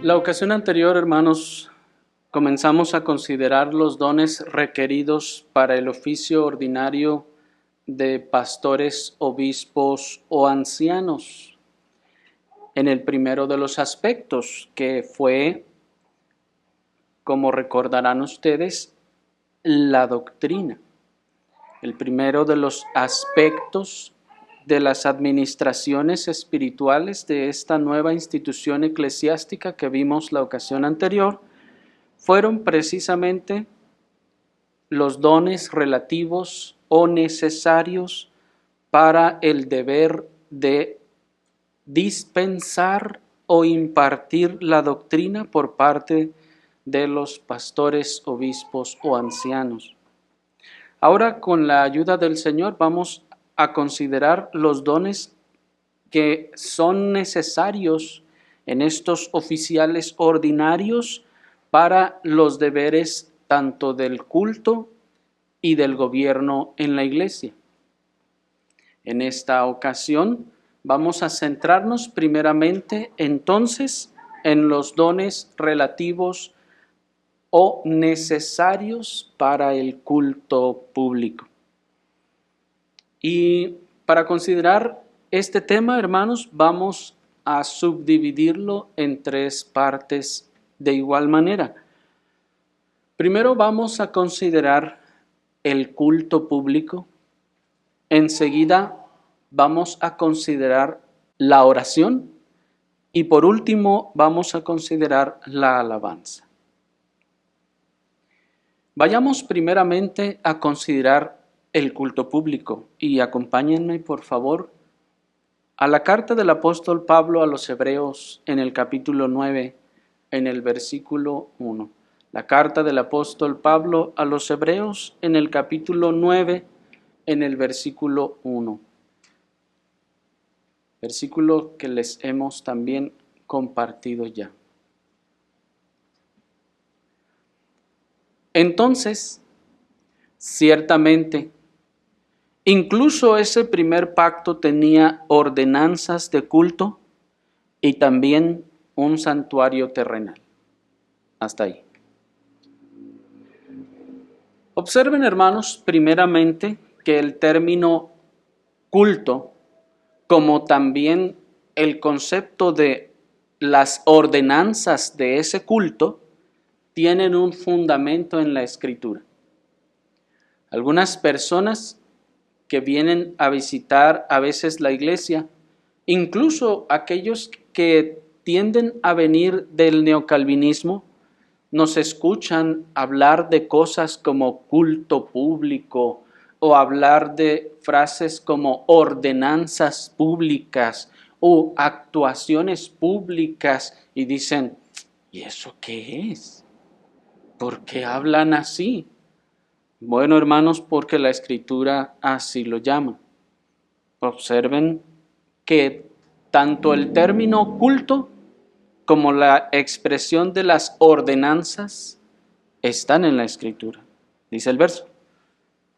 La ocasión anterior, hermanos, comenzamos a considerar los dones requeridos para el oficio ordinario de pastores, obispos o ancianos. En el primero de los aspectos, que fue, como recordarán ustedes, la doctrina. El primero de los aspectos de las administraciones espirituales de esta nueva institución eclesiástica que vimos la ocasión anterior fueron precisamente los dones relativos o necesarios para el deber de dispensar o impartir la doctrina por parte de los pastores, obispos o ancianos. Ahora, con la ayuda del Señor, vamos a considerar los dones que son necesarios en estos oficiales ordinarios para los deberes tanto del culto y del gobierno en la iglesia. En esta ocasión vamos a centrarnos primeramente entonces en los dones relativos o necesarios para el culto público. Y para considerar este tema, hermanos, vamos a subdividirlo en tres partes de igual manera. Primero vamos a considerar el culto público. Enseguida vamos a considerar la oración. Y por último vamos a considerar la alabanza. Vayamos primeramente a considerar el culto público y acompáñenme por favor a la carta del apóstol Pablo a los Hebreos en el capítulo 9, en el versículo 1. La carta del apóstol Pablo a los Hebreos en el capítulo 9, en el versículo 1. Versículo que les hemos también compartido ya. Entonces, ciertamente, incluso ese primer pacto tenía ordenanzas de culto y también un santuario terrenal. Hasta ahí. Observen, hermanos, primeramente que el término culto, como también el concepto de las ordenanzas de ese culto, tienen un fundamento en la Escritura. Algunas personas que vienen a visitar a veces la iglesia, incluso aquellos que tienden a venir del neocalvinismo, nos escuchan hablar de cosas como culto público o hablar de frases como ordenanzas públicas o actuaciones públicas y dicen, ¿y eso qué es? ¿Por qué hablan así? Bueno, hermanos, porque la Escritura así lo llama. Observen que tanto el término culto como la expresión de las ordenanzas están en la Escritura. Dice el verso.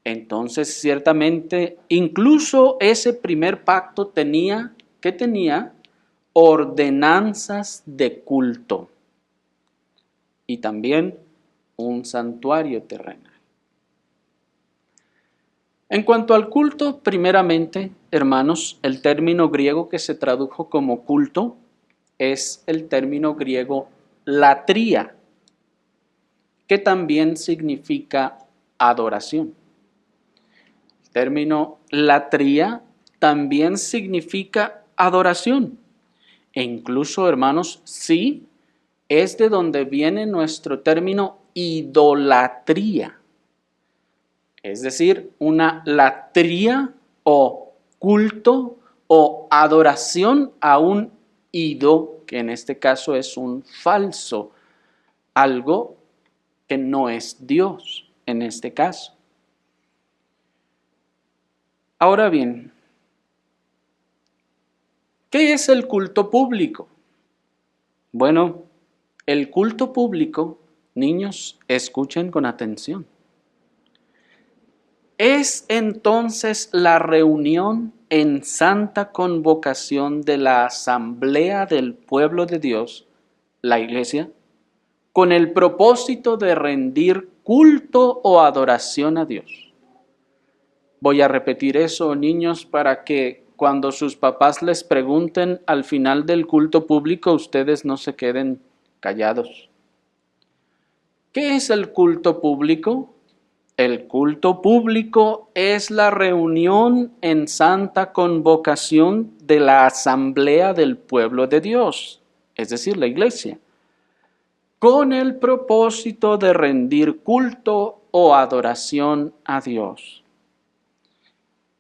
Entonces, ciertamente, incluso ese primer pacto tenía, ¿qué tenía? Ordenanzas de culto. Y también un santuario terrenal. En cuanto al culto, primeramente, hermanos, el término griego que se tradujo como culto es el término griego latría, que también significa adoración. El término latría también significa adoración. E incluso, hermanos, sí, es de donde viene nuestro término idolatría. Es decir, una latría o culto o adoración a un ídolo, que en este caso es un falso, algo que no es Dios en este caso. Ahora bien, ¿qué es el culto público? Bueno, el culto público, niños, escuchen con atención. Es entonces la reunión en santa convocación de la asamblea del pueblo de Dios la iglesia, con el propósito de rendir culto o adoración a Dios. Voy a repetir eso, niños, para que cuando sus papás les pregunten al final del culto público, ustedes no se queden callados. ¿Qué es el culto público? El culto público es la reunión en santa convocación de la asamblea del pueblo de Dios, es decir, la iglesia, con el propósito de rendir culto o adoración a Dios.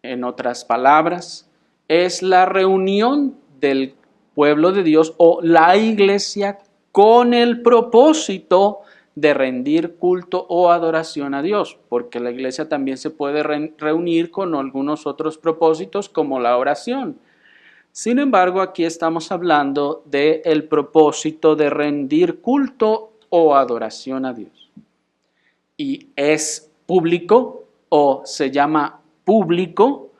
En otras palabras, es la reunión del pueblo de Dios o la iglesia con el propósito de rendir culto o adoración a Dios, porque la iglesia también se puede reunir con algunos otros propósitos como la oración. Sin embargo, aquí estamos hablando del propósito de rendir culto o adoración a Dios. Y es público o se llama público,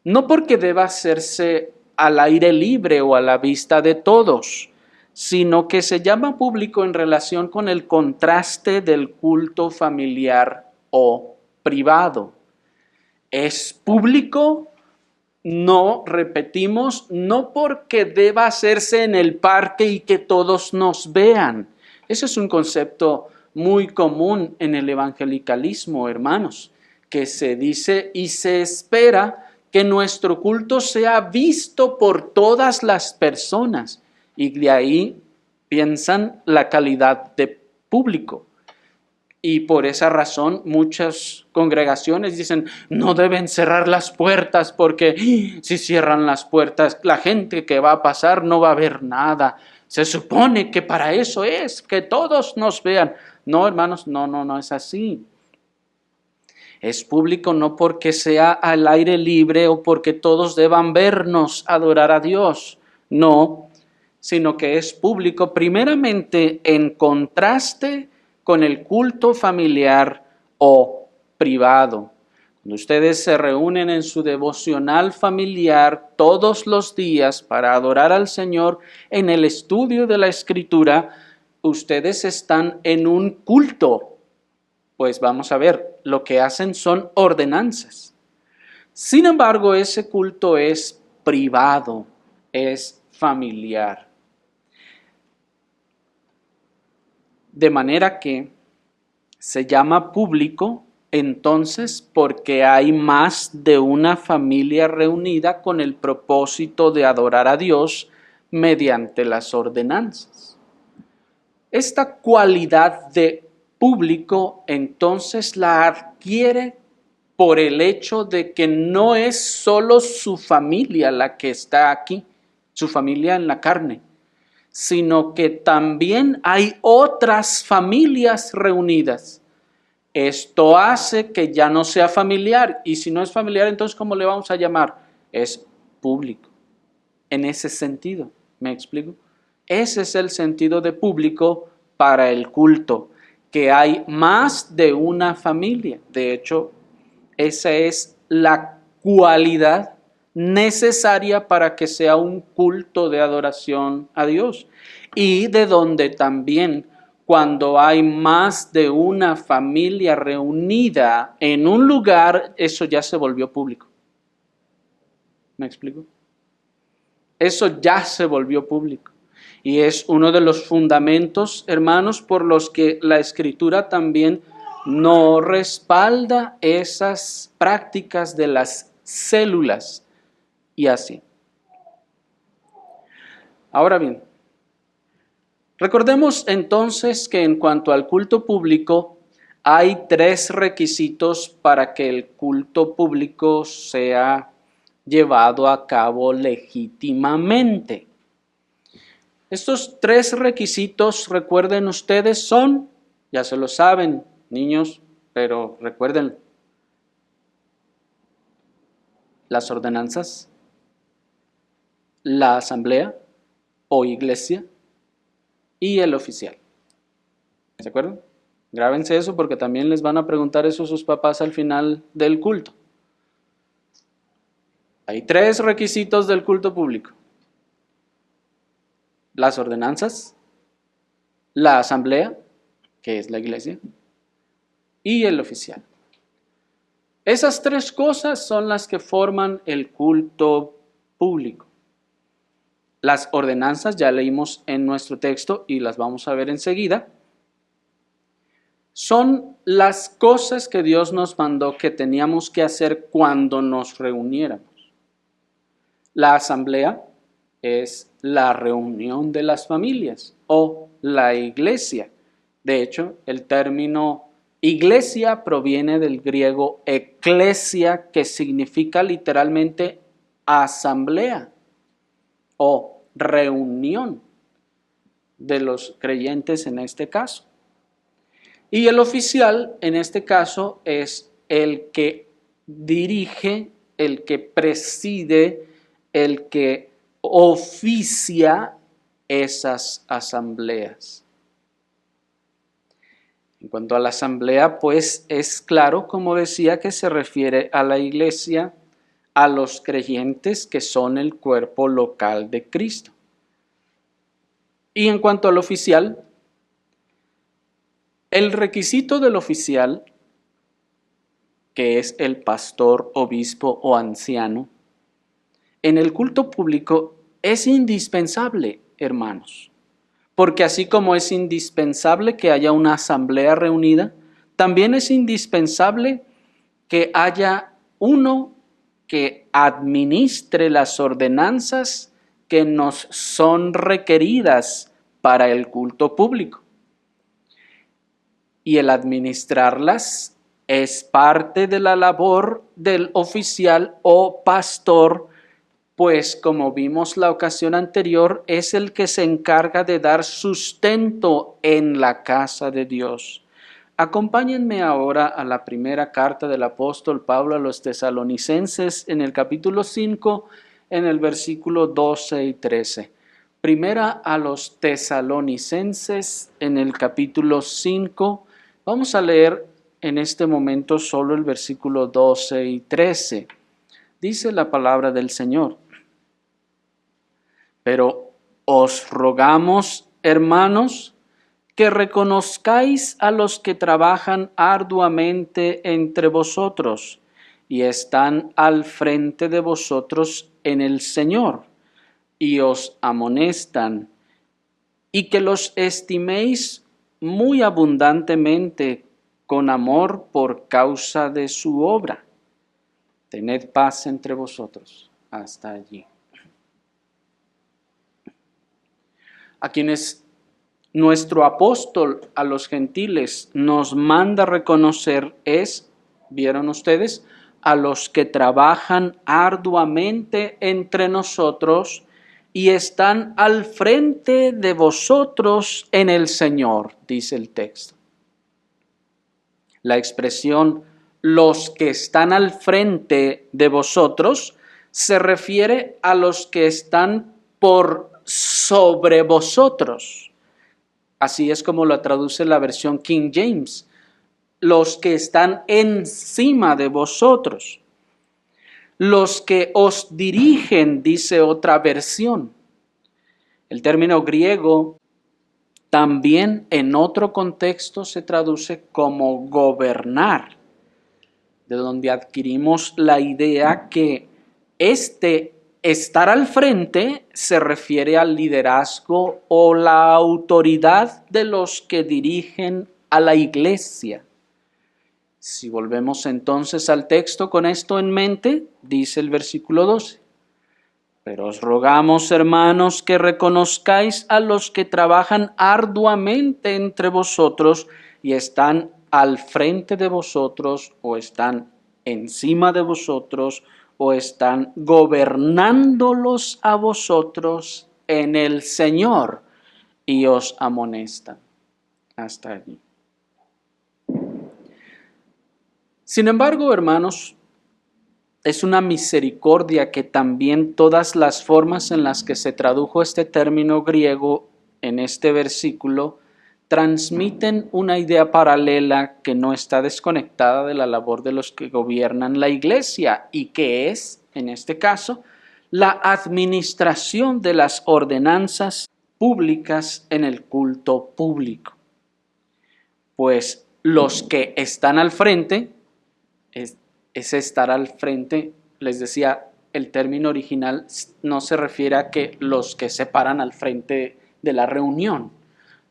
no porque deba hacerse al aire libre o a la vista de todos, sino que se llama público en relación con el contraste del culto familiar o privado. Es público, no, repetimos, no porque deba hacerse en el parque y que todos nos vean. Ese es un concepto muy común en el evangelicalismo, hermanos, que se dice y se espera que nuestro culto sea visto por todas las personas. Y de ahí piensan la calidad de público. Y por esa razón muchas congregaciones dicen no deben cerrar las puertas porque si cierran las puertas la gente que va a pasar no va a ver nada. Se supone que para eso es, que todos nos vean. No, hermanos, no es así. Es público no porque sea al aire libre o porque todos deban vernos adorar a Dios. No, sino que es público primeramente en contraste con el culto familiar o privado. Cuando ustedes se reúnen en su devocional familiar todos los días para adorar al Señor en el estudio de la Escritura, ustedes están en un culto. Pues vamos a ver, lo que hacen son ordenanzas. Sin embargo, ese culto es privado, es familiar. De manera que se llama público entonces porque hay más de una familia reunida con el propósito de adorar a Dios mediante las ordenanzas. Esta cualidad de público entonces la adquiere por el hecho de que no es solo su familia la que está aquí, su familia en la carne, sino que también hay otras familias reunidas. Esto hace que ya no sea familiar, y si no es familiar, entonces ¿cómo le vamos a llamar? Es público. En ese sentido, ¿me explico? Ese es el sentido de público para el culto, que hay más de una familia. De hecho, esa es la cualidad necesaria para que sea un culto de adoración a Dios. Y de donde también cuando hay más de una familia reunida en un lugar, eso ya se volvió público. ¿Me explico? Eso ya se volvió público. Y es uno de los fundamentos, hermanos, por los que la Escritura también no respalda esas prácticas de las células y así. Ahora bien, recordemos entonces que en cuanto al culto público, hay 3 requisitos para que el culto público sea llevado a cabo legítimamente. Estos 3 requisitos, recuerden ustedes, son, ya se lo saben, niños, pero recuerden, las ordenanzas, la asamblea o iglesia y el oficial. ¿Se acuerdan? Grábense eso porque también les van a preguntar eso a sus papás al final del culto. Hay 3 requisitos del culto público: las ordenanzas, la asamblea, que es la iglesia, y el oficial. Esas tres cosas son las que forman el culto público. Las ordenanzas ya leímos en nuestro texto y las vamos a ver enseguida. Son las cosas que Dios nos mandó que teníamos que hacer cuando nos reuniéramos. La asamblea es la reunión de las familias o la iglesia. De hecho, el término iglesia proviene del griego eklesia, que significa literalmente asamblea o reunión de los creyentes en este caso. Y el oficial en este caso es el que dirige, el que preside, el que oficia esas asambleas. En cuanto a la asamblea, pues es claro, como decía, que se refiere a la iglesia, a los creyentes que son el cuerpo local de Cristo. Y en cuanto al oficial, el requisito del oficial, que es el pastor, obispo o anciano, en el culto público es indispensable, hermanos. Porque así como es indispensable que haya una asamblea reunida, también es indispensable que haya uno que administre las ordenanzas que nos son requeridas para el culto público. Y el administrarlas es parte de la labor del oficial o pastor, pues como vimos la ocasión anterior, es el que se encarga de dar sustento en la casa de Dios. Acompáñenme ahora a la primera carta del apóstol Pablo a los tesalonicenses en el capítulo 5, en el versículo 12 y 13. Primera a los tesalonicenses en el capítulo 5. Vamos a leer en este momento solo el versículo 12 y 13. Dice la palabra del Señor: pero os rogamos, hermanos, que reconozcáis a los que trabajan arduamente entre vosotros y están al frente de vosotros en el Señor y os amonestan, y que los estiméis muy abundantemente con amor por causa de su obra. Tened paz entre vosotros. Hasta allí. A quienes nuestro apóstol a los gentiles nos manda reconocer es, ¿vieron ustedes?, a los que trabajan arduamente entre nosotros y están al frente de vosotros en el Señor, dice el texto. La expresión los que están al frente de vosotros se refiere a los que están por sobre vosotros. Así es como lo traduce la versión King James. Los que están encima de vosotros. Los que os dirigen, dice otra versión. El término griego también en otro contexto se traduce como gobernar, de donde adquirimos la idea que estar al frente se refiere al liderazgo o la autoridad de los que dirigen a la iglesia. Si volvemos entonces al texto con esto en mente, dice el versículo 12. Pero os rogamos, hermanos, que reconozcáis a los que trabajan arduamente entre vosotros y están al frente de vosotros o están encima de vosotros o están gobernándolos a vosotros en el Señor y os amonestan. Hasta allí. Sin embargo, hermanos, es una misericordia que también todas las formas en las que se tradujo este término griego en este versículo transmiten una idea paralela que no está desconectada de la labor de los que gobiernan la iglesia y que es, en este caso, la administración de las ordenanzas públicas en el culto público. Pues los que están al frente, ese estar al frente, les decía, el término original no se refiere a que los que se paran al frente de la reunión,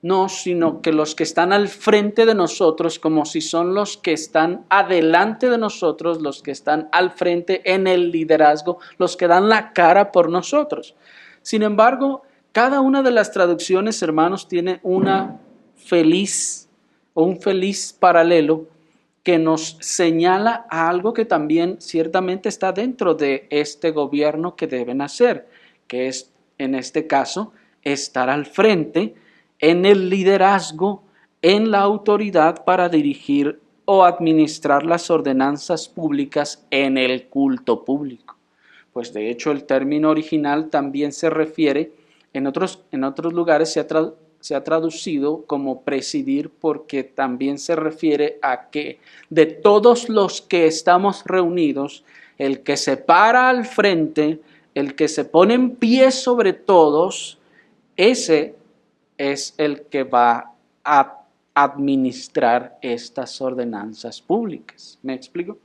no, sino que los que están al frente de nosotros, como si son los que están adelante de nosotros, los que están al frente en el liderazgo, los que dan la cara por nosotros. Sin embargo, cada una de las traducciones, hermanos, tiene un feliz paralelo que nos señala a algo que también ciertamente está dentro de este gobierno que deben hacer, que es, en este caso, estar al frente en el liderazgo, en la autoridad para dirigir o administrar las ordenanzas públicas en el culto público. Pues de hecho el término original también se refiere, en otros lugares se ha traducido como presidir, porque también se refiere a que de todos los que estamos reunidos, el que se para al frente, el que se pone en pie sobre todos, ese es el que va a administrar estas ordenanzas públicas. ¿Me explico?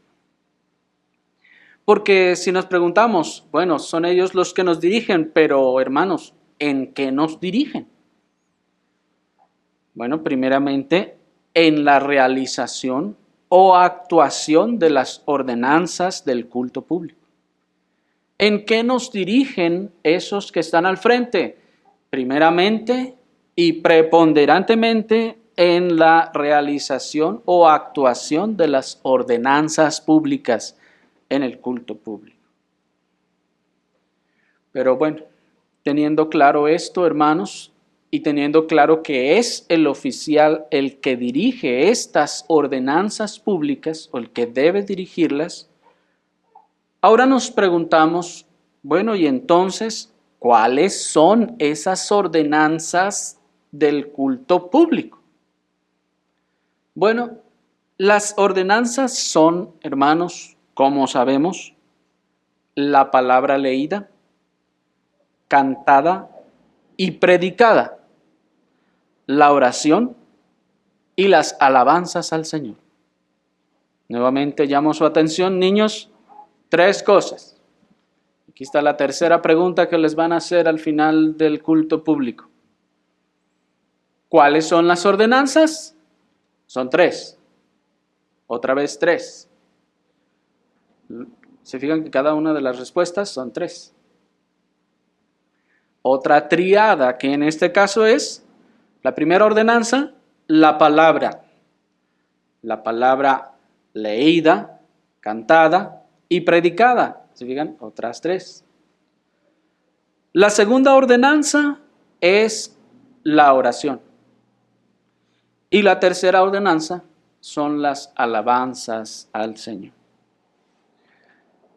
Porque si nos preguntamos, bueno, son ellos los que nos dirigen, pero hermanos, ¿en qué nos dirigen? Bueno, primeramente, en la realización o actuación de las ordenanzas del culto público. ¿En qué nos dirigen esos que están al frente? Primeramente y preponderantemente en la realización o actuación de las ordenanzas públicas en el culto público. Pero bueno, teniendo claro esto, hermanos, y teniendo claro que es el oficial el que dirige estas ordenanzas públicas o el que debe dirigirlas, ahora nos preguntamos, bueno, y entonces, ¿cuáles son esas ordenanzas del culto público? Bueno, las ordenanzas son, hermanos, como sabemos, la palabra leída, cantada y predicada, la oración y las alabanzas al Señor. Nuevamente llamo su atención, niños, 3 cosas. Aquí está la tercera pregunta que les van a hacer al final del culto público. ¿Cuáles son las ordenanzas? Son 3. Otra vez 3. ¿Se fijan que cada una de las respuestas son 3? Otra triada, que en este caso es la primera ordenanza, la palabra. La palabra leída, cantada y predicada. ¿Se fijan? Otras 3. La segunda ordenanza es la oración. Y la tercera ordenanza son las alabanzas al Señor.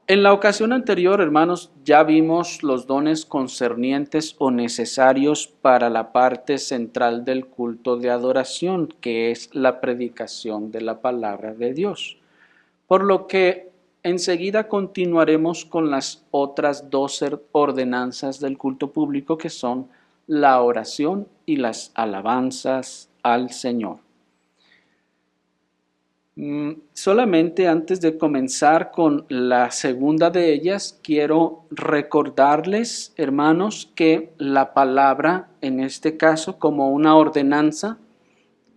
En la ocasión anterior, hermanos, ya vimos los dones concernientes o necesarios para la parte central del culto de adoración, que es la predicación de la palabra de Dios. Por lo que enseguida continuaremos con las otras 2 ordenanzas del culto público, que son la oración y las alabanzas al Señor. Solamente antes de comenzar con la segunda de ellas, quiero recordarles, hermanos, que la palabra, en este caso, como una ordenanza,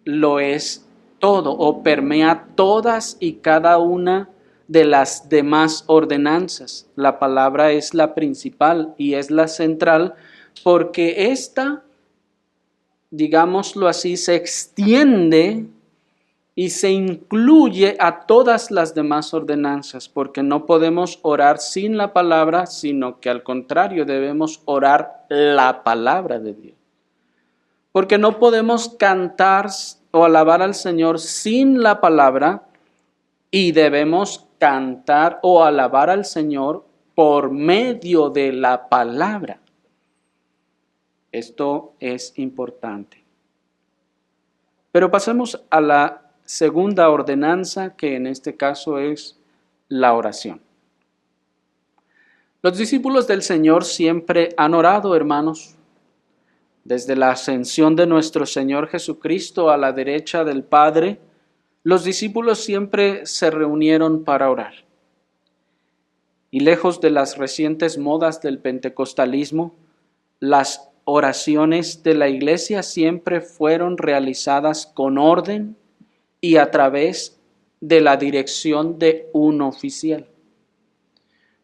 lo es todo o permea todas y cada una de las demás ordenanzas. La palabra es la principal y es la central, porque esta, digámoslo así, se extiende y se incluye a todas las demás ordenanzas, porque no podemos orar sin la palabra, sino que al contrario debemos orar la palabra de Dios. Porque no podemos cantar o alabar al Señor sin la palabra, y debemos cantar o alabar al Señor por medio de la palabra. Esto es importante. Pero pasemos a la segunda ordenanza, que en este caso es la oración. Los discípulos del Señor siempre han orado, hermanos, Desde la ascensión de nuestro Señor Jesucristo a la derecha del Padre, los discípulos siempre se reunieron para orar. Y lejos de las recientes modas del pentecostalismo, las oraciones de la Iglesia siempre fueron realizadas con orden y a través de la dirección de un oficial.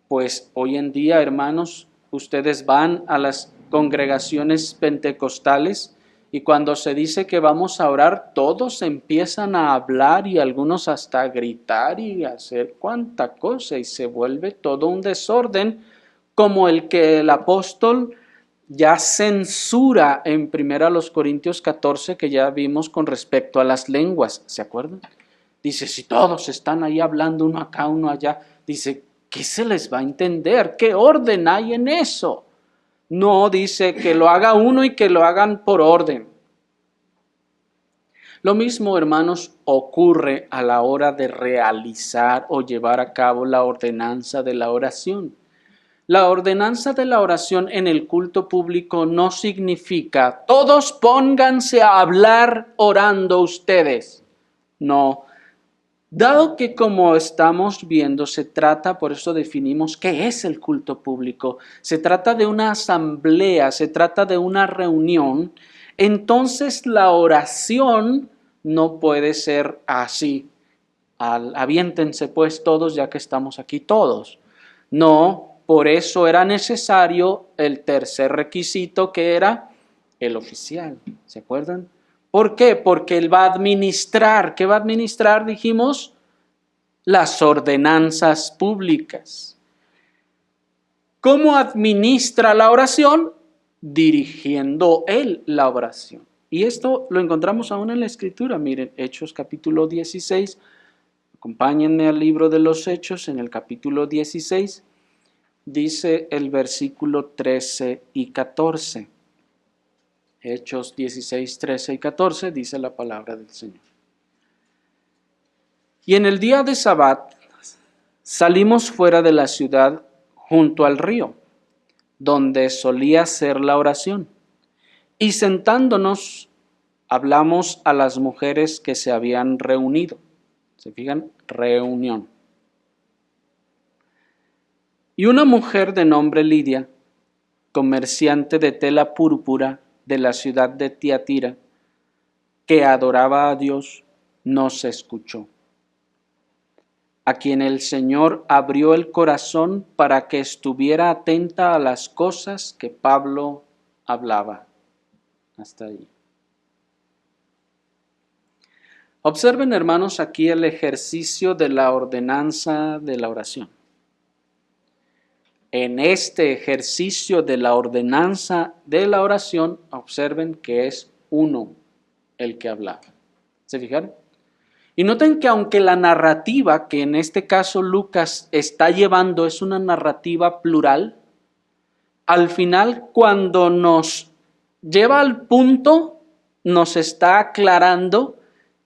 Pues hoy en día, hermanos, ustedes van a las congregaciones pentecostales y cuando se dice que vamos a orar, todos empiezan a hablar y algunos hasta a gritar y a hacer cuanta cosa y se vuelve todo un desorden como el que el apóstol ya censura en 1 Corintios 14 que ya vimos con respecto a las lenguas, ¿se acuerdan? Dice, si todos están ahí hablando uno acá, uno allá, dice, ¿qué se les va a entender? ¿Qué orden hay en eso? No, dice que lo haga uno y que lo hagan por orden. Lo mismo, hermanos, ocurre a la hora de realizar o llevar a cabo la ordenanza de la oración. La ordenanza de la oración en el culto público no significa todos pónganse a hablar orando ustedes. No. Dado que como estamos viendo se trata, por eso definimos qué es el culto público, se trata de una asamblea, se trata de una reunión, entonces la oración no puede ser así. Aviéntense pues todos ya que estamos aquí todos. No, por eso era necesario el tercer requisito que era el oficial, ¿se acuerdan? ¿Por qué? Porque él va a administrar. ¿Qué va a administrar? Dijimos, las ordenanzas públicas. ¿Cómo administra la oración? Dirigiendo él la oración. Y esto lo encontramos aún en la Escritura. Miren, Hechos capítulo 16. Acompáñenme al libro de los Hechos en el capítulo 16. Dice el versículo 13 y 14. Hechos 16, 13 y 14 dice la palabra del Señor. Y en el día de Sabbat salimos fuera de la ciudad junto al río, donde solía ser la oración. Y sentándonos, hablamos a las mujeres que se habían reunido. ¿Se fijan? Reunión. Y una mujer de nombre Lidia, comerciante de tela púrpura de la ciudad de Tiatira, que adoraba a Dios, nos escuchó, a quien el Señor abrió el corazón para que estuviera atenta a las cosas que Pablo hablaba. Hasta ahí. Observen, hermanos, aquí el ejercicio de la ordenanza de la oración. En este ejercicio de la ordenanza de la oración, observen que es uno el que hablaba. ¿Se fijaron? Y noten que aunque la narrativa que en este caso Lucas está llevando es una narrativa plural, al final cuando nos lleva al punto, nos está aclarando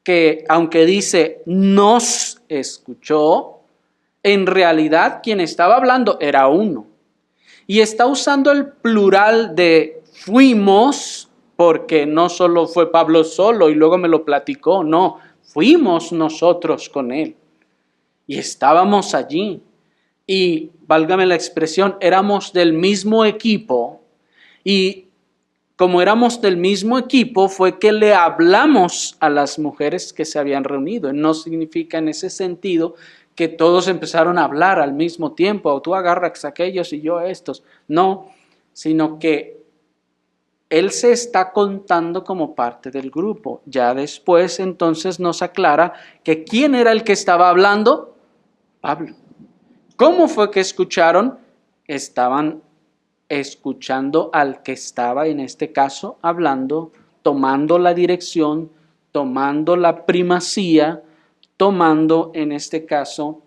que aunque dice nos escuchó, en realidad quien estaba hablando era uno. Y está usando el plural de fuimos, porque no solo fue Pablo solo y luego me lo platicó, no, fuimos nosotros con él. Y estábamos allí. Y, válgame la expresión, éramos del mismo equipo. Y como éramos del mismo equipo, fue que le hablamos a las mujeres que se habían reunido. No significa en ese sentido que todos empezaron a hablar al mismo tiempo, o tú agarras a aquellos y yo a estos. No, sino que él se está contando como parte del grupo. Ya después entonces nos aclara que ¿quién era el que estaba hablando? Pablo. ¿Cómo fue que escucharon? Estaban escuchando al que estaba en este caso hablando, tomando la dirección, tomando la primacía, tomando en este caso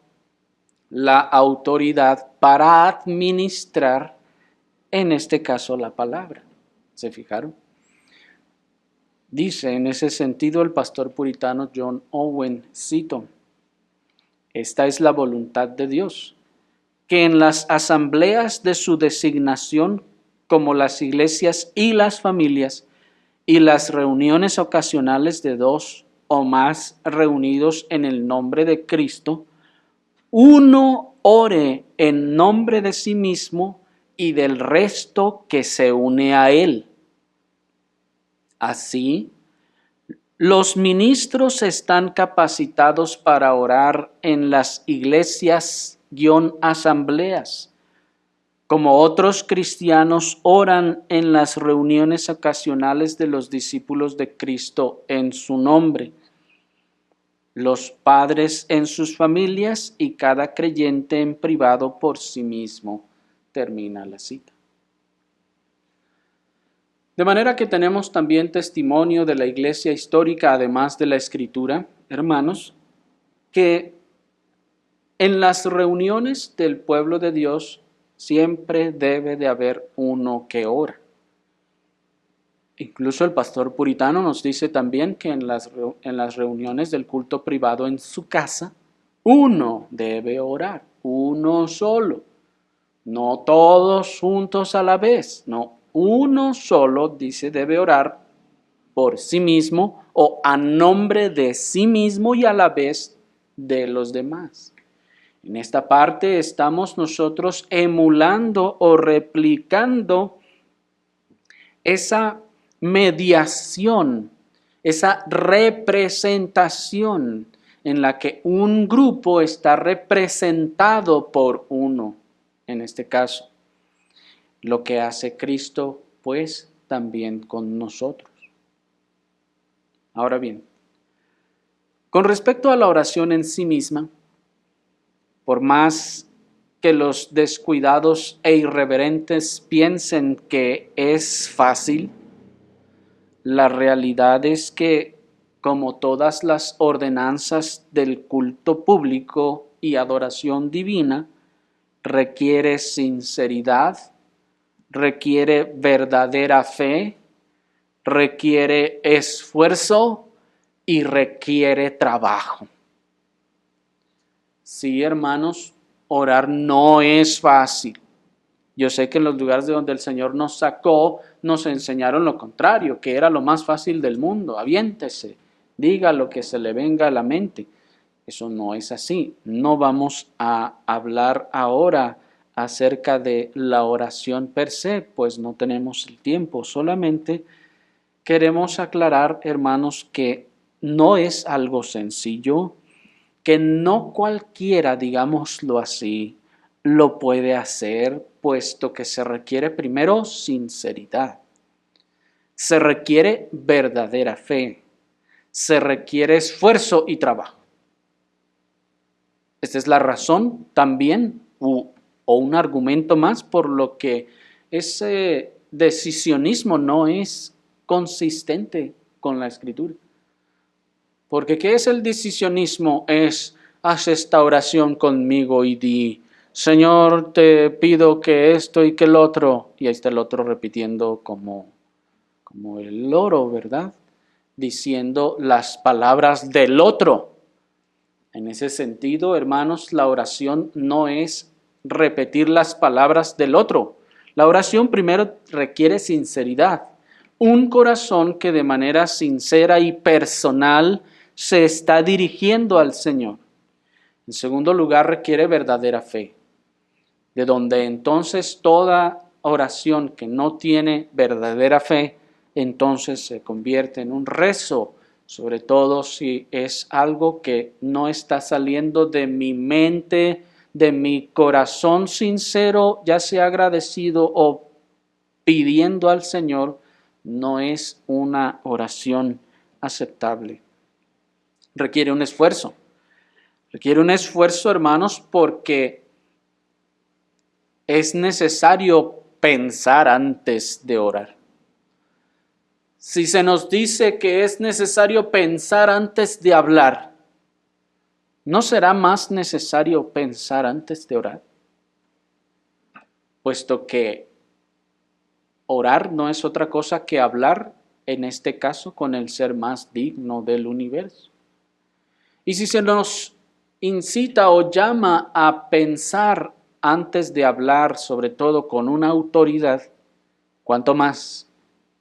la autoridad para administrar en este caso la palabra. ¿Se fijaron? Dice en ese sentido el pastor puritano John Owen, cito, esta es la voluntad de Dios, que en las asambleas de su designación como las iglesias y las familias y las reuniones ocasionales de dos o más reunidos en el nombre de Cristo, uno ore en nombre de sí mismo y del resto que se une a él. Así, los ministros están capacitados para orar en las iglesias-asambleas, como otros cristianos oran en las reuniones ocasionales de los discípulos de Cristo en su nombre, los padres en sus familias y cada creyente en privado por sí mismo. Termina la cita. De manera que tenemos también testimonio de la iglesia histórica, además de la escritura, hermanos, que en las reuniones del pueblo de Dios siempre debe de haber uno que ora. Incluso el pastor puritano nos dice también que en las reuniones del culto privado en su casa, uno debe orar, uno solo, no todos juntos a la vez, no, uno solo, dice, debe orar por sí mismo o a nombre de sí mismo y a la vez de los demás. En esta parte estamos nosotros emulando o replicando esa mediación, esa representación en la que un grupo está representado por uno, en este caso. Lo que hace Cristo, pues, también con nosotros. Ahora bien, con respecto a la oración en sí misma, por más que los descuidados e irreverentes piensen que es fácil, la realidad es que, como todas las ordenanzas del culto público y adoración divina, requiere sinceridad, requiere verdadera fe, requiere esfuerzo y requiere trabajo. Sí, hermanos, orar no es fácil. Yo sé que en los lugares de donde el Señor nos sacó, nos enseñaron lo contrario, que era lo más fácil del mundo. Aviéntese, diga lo que se le venga a la mente. Eso no es así. No vamos a hablar ahora acerca de la oración per se, pues no tenemos el tiempo. Solamente queremos aclarar, hermanos, que no es algo sencillo, que no cualquiera, digámoslo así, lo puede hacer, puesto que se requiere primero sinceridad, se requiere verdadera fe, se requiere esfuerzo y trabajo. Esta es la razón también, o un argumento más, por lo que ese decisionismo no es consistente con la Escritura. Porque ¿qué es el decisionismo? Es, haz esta oración conmigo y di, Señor, te pido que esto y que el otro. Y ahí está el otro repitiendo como el loro, ¿verdad? Diciendo las palabras del otro. En ese sentido, hermanos, la oración no es repetir las palabras del otro. La oración primero requiere sinceridad. Un corazón que de manera sincera y personal se está dirigiendo al Señor. En segundo lugar, requiere verdadera fe, de donde entonces toda oración que no tiene verdadera fe, entonces se convierte en un rezo, sobre todo si es algo que no está saliendo de mi mente, de mi corazón sincero, ya sea agradecido o pidiendo al Señor, no es una oración aceptable. Requiere un esfuerzo. Requiere un esfuerzo, hermanos, porque es necesario pensar antes de orar. Si se nos dice que es necesario pensar antes de hablar, ¿no será más necesario pensar antes de orar? Puesto que orar no es otra cosa que hablar, en este caso, con el ser más digno del universo. Y si se nos incita o llama a pensar antes de hablar, sobre todo con una autoridad, Cuanto más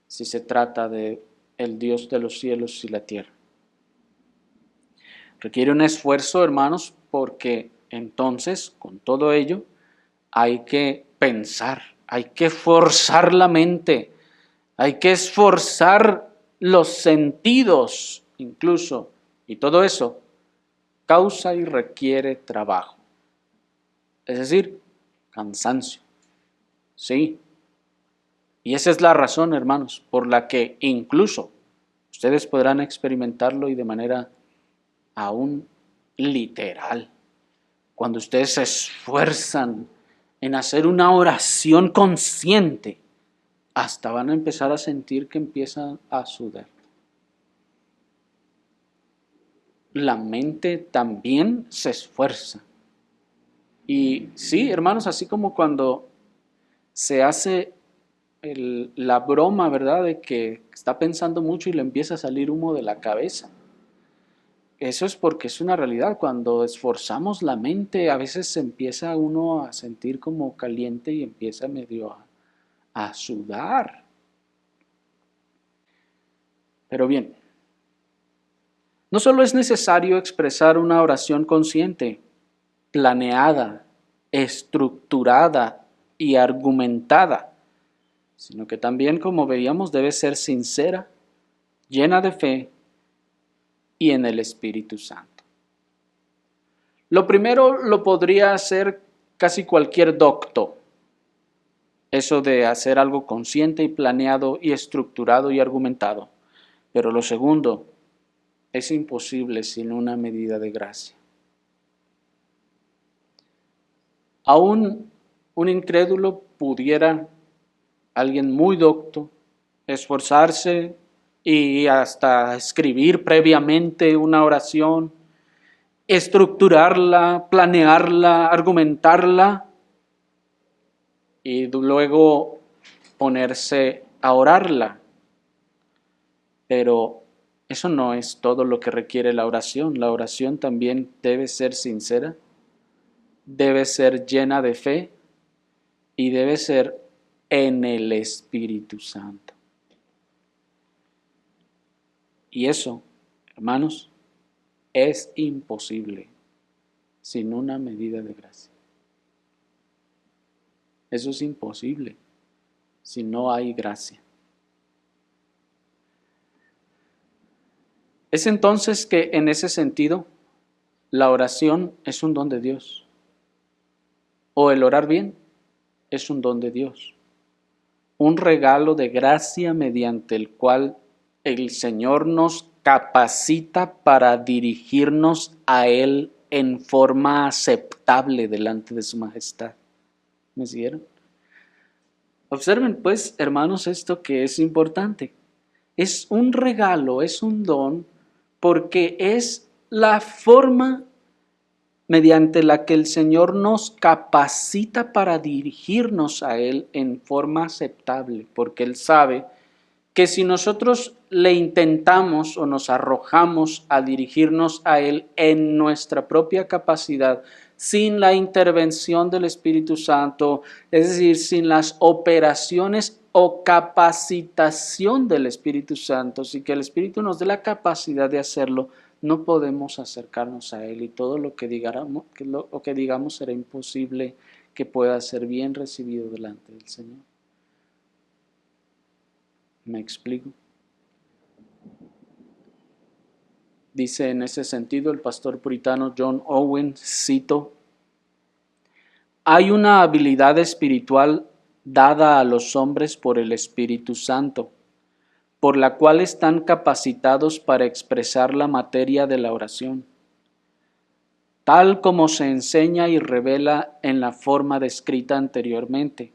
si se trata de el Dios de los cielos y la tierra. Requiere un esfuerzo, hermanos, porque entonces, con todo ello, hay que pensar, hay que forzar la mente, hay que esforzar los sentidos incluso, y todo eso causa y requiere trabajo. Es decir, cansancio. Sí. Y esa es la razón, hermanos, por la que incluso ustedes podrán experimentarlo y de manera aún literal. Cuando ustedes se esfuerzan en hacer una oración consciente, hasta van a empezar a sentir que empiezan a sudar. La mente también se esfuerza. Y sí, hermanos, así como cuando se hace la broma, ¿verdad?, de que está pensando mucho y le empieza a salir humo de la cabeza. Eso es porque es una realidad. Cuando esforzamos la mente, a veces se empieza uno a sentir como caliente y empieza medio a sudar. Pero bien, no solo es necesario expresar una oración consciente, planeada, estructurada y argumentada, sino que también, como veíamos, debe ser sincera, llena de fe y en el Espíritu Santo. Lo primero lo podría hacer casi cualquier docto, eso de hacer algo consciente y planeado y estructurado y argumentado. Pero lo segundo es imposible sin una medida de gracia. Aún un incrédulo pudiera, alguien muy docto, esforzarse y hasta escribir previamente una oración, estructurarla, planearla, argumentarla y luego ponerse a orarla. Pero eso no es todo lo que requiere la oración. La oración también debe ser sincera, debe ser llena de fe y debe ser en el Espíritu Santo. Y eso, hermanos, es imposible sin una medida de gracia. Eso es imposible si no hay gracia. Es entonces que en ese sentido la oración es un don de Dios. O el orar bien es un don de Dios. Un regalo de gracia mediante el cual el Señor nos capacita para dirigirnos a Él en forma aceptable delante de su majestad. ¿Me siguieron? Observen pues, hermanos, esto que es importante. Es un regalo, es un don, porque es la forma mediante la que el Señor nos capacita para dirigirnos a Él en forma aceptable, porque Él sabe que si nosotros le intentamos o nos arrojamos a dirigirnos a Él en nuestra propia capacidad, sin la intervención del Espíritu Santo, es decir, sin las operaciones o capacitación del Espíritu Santo, sin que el Espíritu nos dé la capacidad de hacerlo, no podemos acercarnos a Él y todo lo que digamos será imposible que pueda ser bien recibido delante del Señor. ¿Me explico? Dice en ese sentido el pastor puritano John Owen, cito: hay una habilidad espiritual dada a los hombres por el Espíritu Santo, por la cual están capacitados para expresar la materia de la oración, tal como se enseña y revela en la forma descrita anteriormente,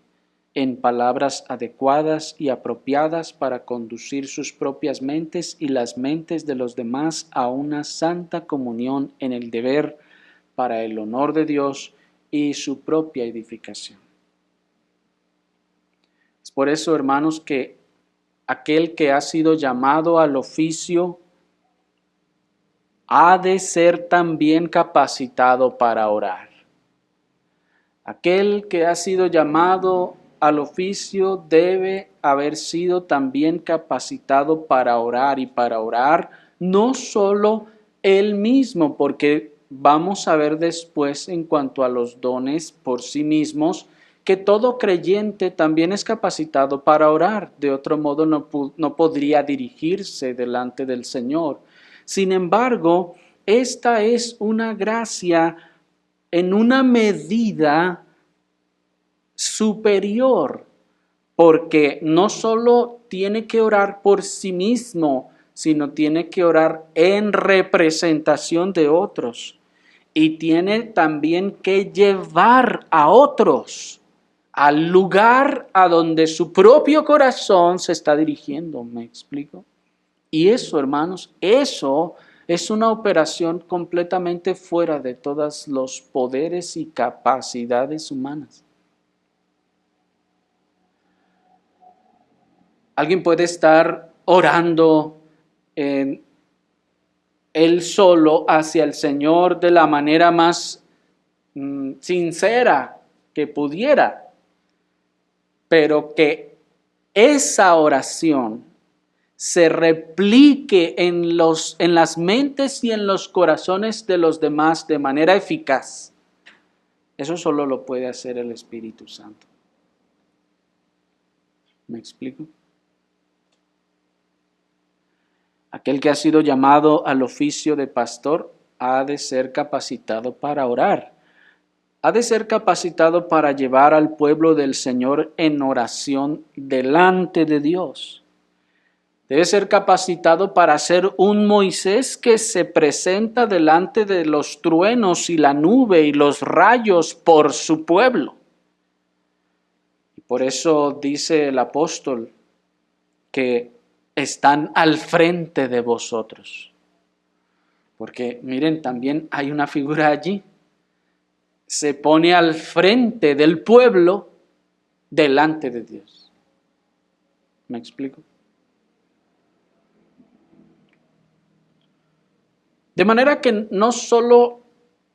en palabras adecuadas y apropiadas para conducir sus propias mentes y las mentes de los demás a una santa comunión en el deber para el honor de Dios y su propia edificación. Es por eso, hermanos, que aquel que ha sido llamado al oficio ha de ser también capacitado para orar. Aquel que ha sido llamado al oficio debe haber sido también capacitado para orar, y para orar no solo él mismo, porque vamos a ver después en cuanto a los dones por sí mismos, que todo creyente también es capacitado para orar. De otro modo no podría dirigirse delante del Señor. Sin embargo, esta es una gracia en una medida superior, porque no solo tiene que orar por sí mismo, sino tiene que orar en representación de otros. Y tiene también que llevar a otros al lugar a donde su propio corazón se está dirigiendo. ¿Me explico? Y eso, hermanos, eso es una operación completamente fuera de todos los poderes y capacidades humanas. Alguien puede estar orando él solo hacia el Señor de la manera más sincera que pudiera, pero que esa oración se replique en las mentes y en los corazones de los demás de manera eficaz. Eso solo lo puede hacer el Espíritu Santo. ¿Me explico? Aquel que ha sido llamado al oficio de pastor ha de ser capacitado para orar. Ha de ser capacitado para llevar al pueblo del Señor en oración delante de Dios. Debe ser capacitado para ser un Moisés que se presenta delante de los truenos y la nube y los rayos por su pueblo. Y por eso dice el apóstol que están al frente de vosotros. Porque miren, también hay una figura allí. Se pone al frente del pueblo delante de Dios. ¿Me explico? De manera que no solo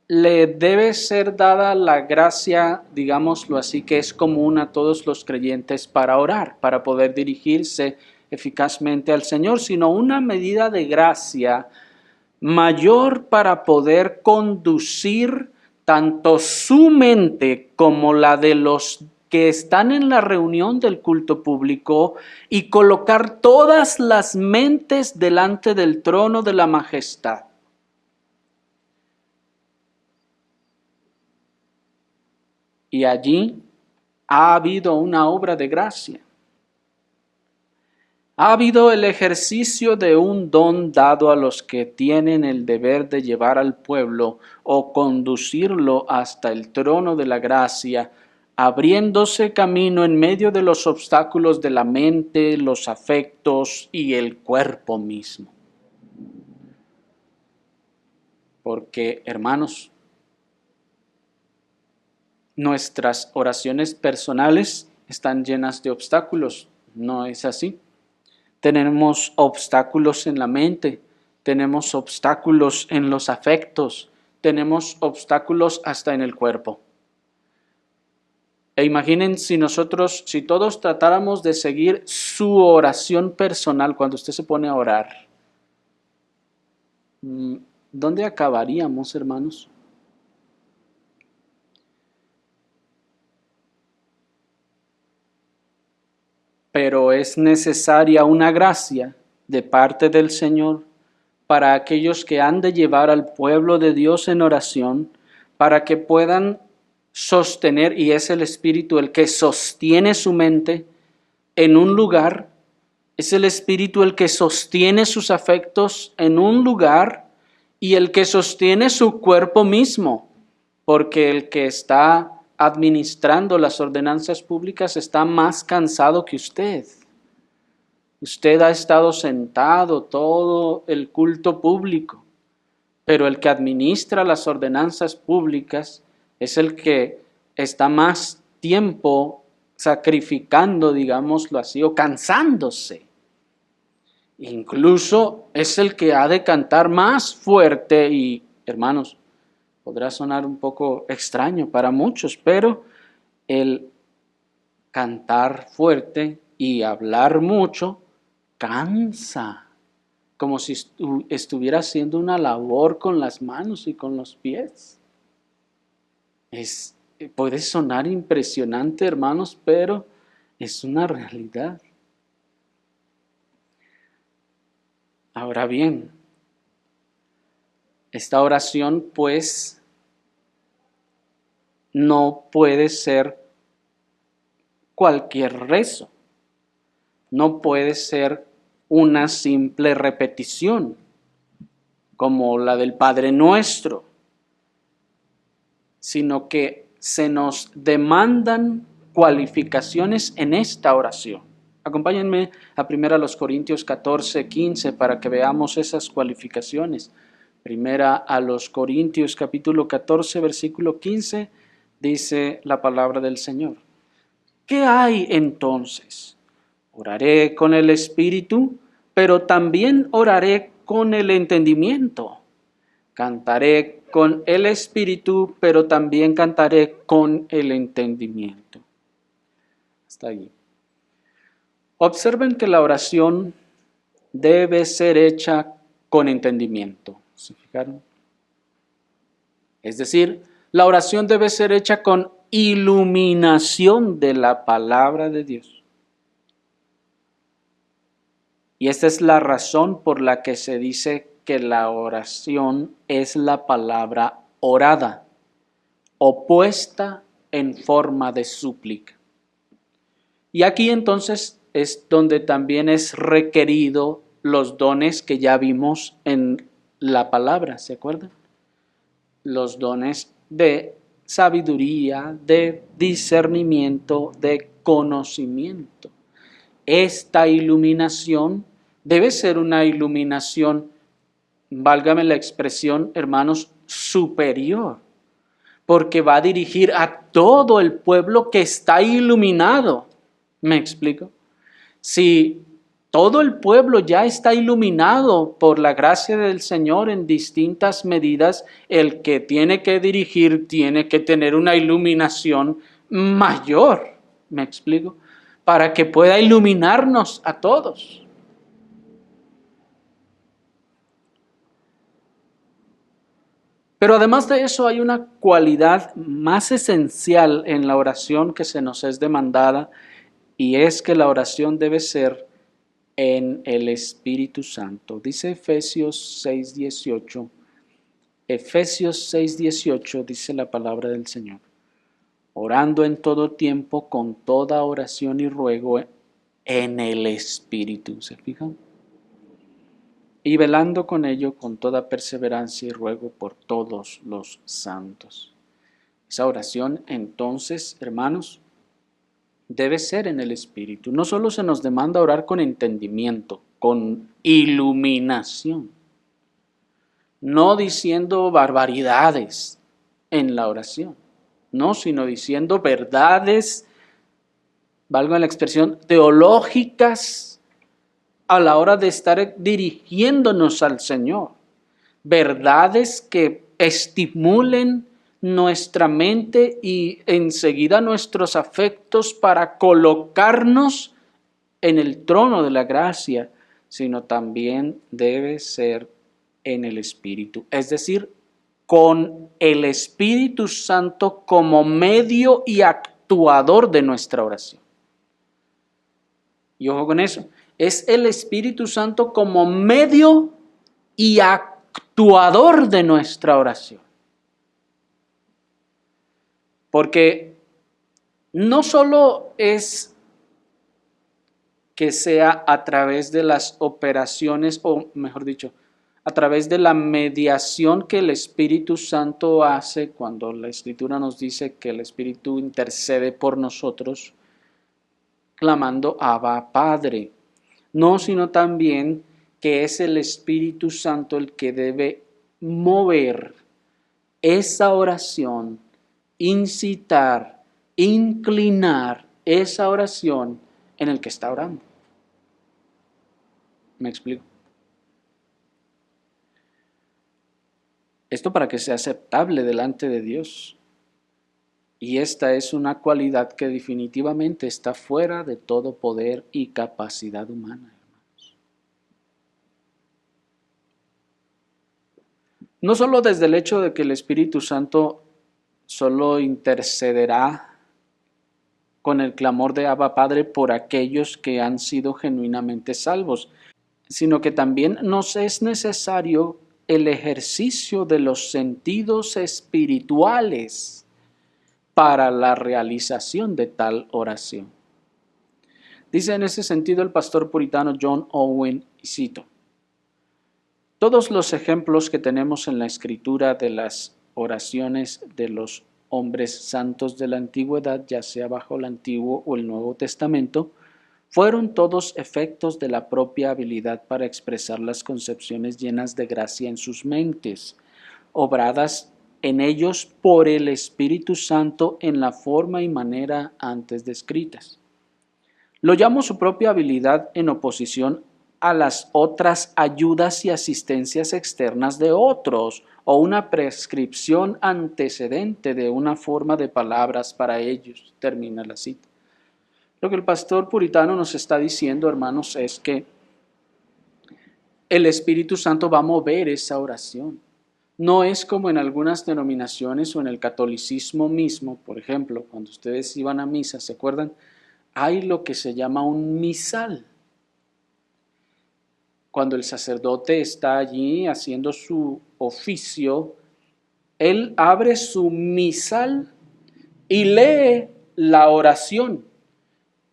le debe ser dada la gracia, digámoslo así, que es común a todos los creyentes para orar, para poder dirigirse eficazmente al Señor, sino una medida de gracia mayor para poder conducir tanto su mente como la de los que están en la reunión del culto público y colocar todas las mentes delante del trono de la majestad. Y allí ha habido una obra de gracia. Ha habido el ejercicio de un don dado a los que tienen el deber de llevar al pueblo o conducirlo hasta el trono de la gracia, abriéndose camino en medio de los obstáculos de la mente, los afectos y el cuerpo mismo. Porque, hermanos, nuestras oraciones personales están llenas de obstáculos, ¿no es así? Tenemos obstáculos en la mente, tenemos obstáculos en los afectos, tenemos obstáculos hasta en el cuerpo. E imaginen si todos tratáramos de seguir su oración personal cuando usted se pone a orar. ¿Dónde acabaríamos, hermanos? Pero es necesaria una gracia de parte del Señor para aquellos que han de llevar al pueblo de Dios en oración, para que puedan sostener, y es el Espíritu el que sostiene su mente en un lugar, es el Espíritu el que sostiene sus afectos en un lugar y el que sostiene su cuerpo mismo, porque el que está administrando las ordenanzas públicas está más cansado que usted. Usted ha estado sentado todo el culto público, pero el que administra las ordenanzas públicas es el que está más tiempo sacrificando, digámoslo así, o cansándose. Incluso es el que ha de cantar más fuerte y, hermanos, podrá sonar un poco extraño para muchos, pero el cantar fuerte y hablar mucho cansa, como si estuviera haciendo una labor con las manos y con los pies. Puede sonar impresionante, hermanos, pero es una realidad. Ahora bien, esta oración pues no puede ser cualquier rezo, no puede ser una simple repetición como la del Padre Nuestro, sino que se nos demandan cualificaciones en esta oración. Acompáñenme a 1 Corintios 14, 15 para que veamos esas cualificaciones. 1 Corintios capítulo 14, versículo 15, dice la palabra del Señor. ¿Qué hay entonces? Oraré con el espíritu, pero también oraré con el entendimiento. Cantaré con el espíritu, pero también cantaré con el entendimiento. Hasta ahí. Observen que la oración debe ser hecha con entendimiento. ¿Se fijaron? Es decir, la oración debe ser hecha con iluminación de la palabra de Dios. Y esta es la razón por la que se dice que la oración es la palabra orada, opuesta en forma de súplica. Y aquí entonces es donde también es requerido los dones que ya vimos en la palabra, ¿se acuerdan? Los dones de sabiduría, de discernimiento, de conocimiento. Esta iluminación debe ser una iluminación, válgame la expresión, hermanos, superior, porque va a dirigir a todo el pueblo que está iluminado. ¿Me explico? Si todo el pueblo ya está iluminado por la gracia del Señor en distintas medidas, el que tiene que dirigir tiene que tener una iluminación mayor. ¿Me explico? Para que pueda iluminarnos a todos. Pero además de eso hay una cualidad más esencial en la oración que se nos es demandada, y es que la oración debe ser en el Espíritu Santo. Dice Efesios 6:18. Efesios 6:18 dice la palabra del Señor. Orando en todo tiempo con toda oración y ruego en el Espíritu. ¿Se fijan? Y velando con ello con toda perseverancia y ruego por todos los santos. Esa oración entonces, hermanos, debe ser en el Espíritu. No solo se nos demanda orar con entendimiento, con iluminación, no diciendo barbaridades en la oración, no, sino diciendo verdades, valga la expresión, teológicas a la hora de estar dirigiéndonos al Señor. Verdades que estimulen nuestra mente y enseguida nuestros afectos para colocarnos en el trono de la gracia, sino también debe ser en el Espíritu, es decir, con el Espíritu Santo como medio y actuador de nuestra oración. Y ojo con eso, es el Espíritu Santo como medio y actuador de nuestra oración. Porque no solo es que sea a través de las operaciones, o mejor dicho, a través de la mediación que el Espíritu Santo hace cuando la Escritura nos dice que el Espíritu intercede por nosotros, clamando Abba Padre. No, sino también que es el Espíritu Santo el que debe mover esa oración, incitar, inclinar esa oración en el que está orando. ¿Me explico? Esto para que sea aceptable delante de Dios Y esta es una cualidad que definitivamente está fuera de todo poder y capacidad humana, hermanos. No solo desde el hecho de que el Espíritu Santo solo intercederá con el clamor de Abba Padre por aquellos que han sido genuinamente salvos, sino que también nos es necesario el ejercicio de los sentidos espirituales para la realización de tal oración. Dice en ese sentido el pastor puritano John Owen, y cito: todos los ejemplos que tenemos en la escritura de las oraciones de los hombres santos de la antigüedad, ya sea bajo el Antiguo o el Nuevo Testamento, fueron todos efectos de la propia habilidad para expresar las concepciones llenas de gracia en sus mentes, obradas en ellos por el Espíritu Santo en la forma y manera antes descritas. Lo llamo su propia habilidad en oposición a las otras ayudas y asistencias externas de otros, o una prescripción antecedente de una forma de palabras para ellos. Termina la cita. Lo que el pastor puritano nos está diciendo, hermanos, es que el Espíritu Santo va a mover esa oración. No es como en algunas denominaciones o en el catolicismo mismo, por ejemplo, cuando ustedes iban a misa, ¿se acuerdan? Hay lo que se llama un misal. Cuando el sacerdote está allí haciendo su oficio, él abre su misal y lee la oración.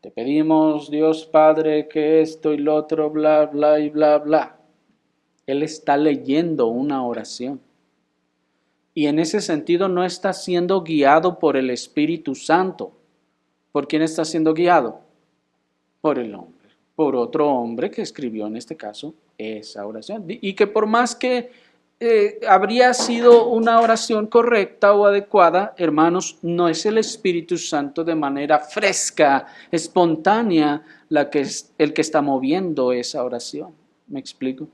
Te pedimos, Dios Padre, que esto y lo otro, bla, bla y bla, bla. Él está leyendo una oración. Y en ese sentido no está siendo guiado por el Espíritu Santo. ¿Por quién está siendo guiado? Por el hombre. Por otro hombre que escribió en este caso esa oración. Y que por más que habría sido una oración correcta o adecuada, hermanos, no es el Espíritu Santo de manera fresca, espontánea, el que está moviendo esa oración. ¿Me explico?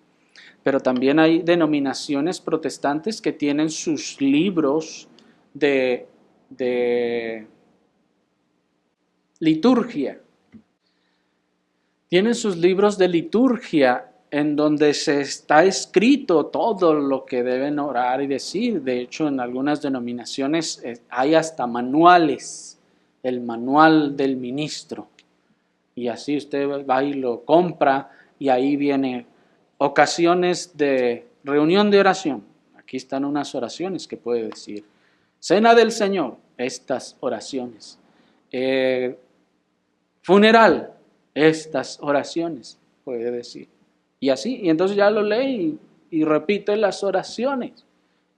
Pero también hay denominaciones protestantes que tienen sus libros de liturgia. Tienen sus libros de liturgia en donde se está escrito todo lo que deben orar y decir. De hecho, en algunas denominaciones hay hasta manuales, el manual del ministro. Y así usted va y lo compra y ahí viene ocasiones de reunión de oración. Aquí están unas oraciones que puede decir. Cena del Señor, estas oraciones. Funeral, estas oraciones, puede decir. Y así, y entonces ya lo lee y repite las oraciones.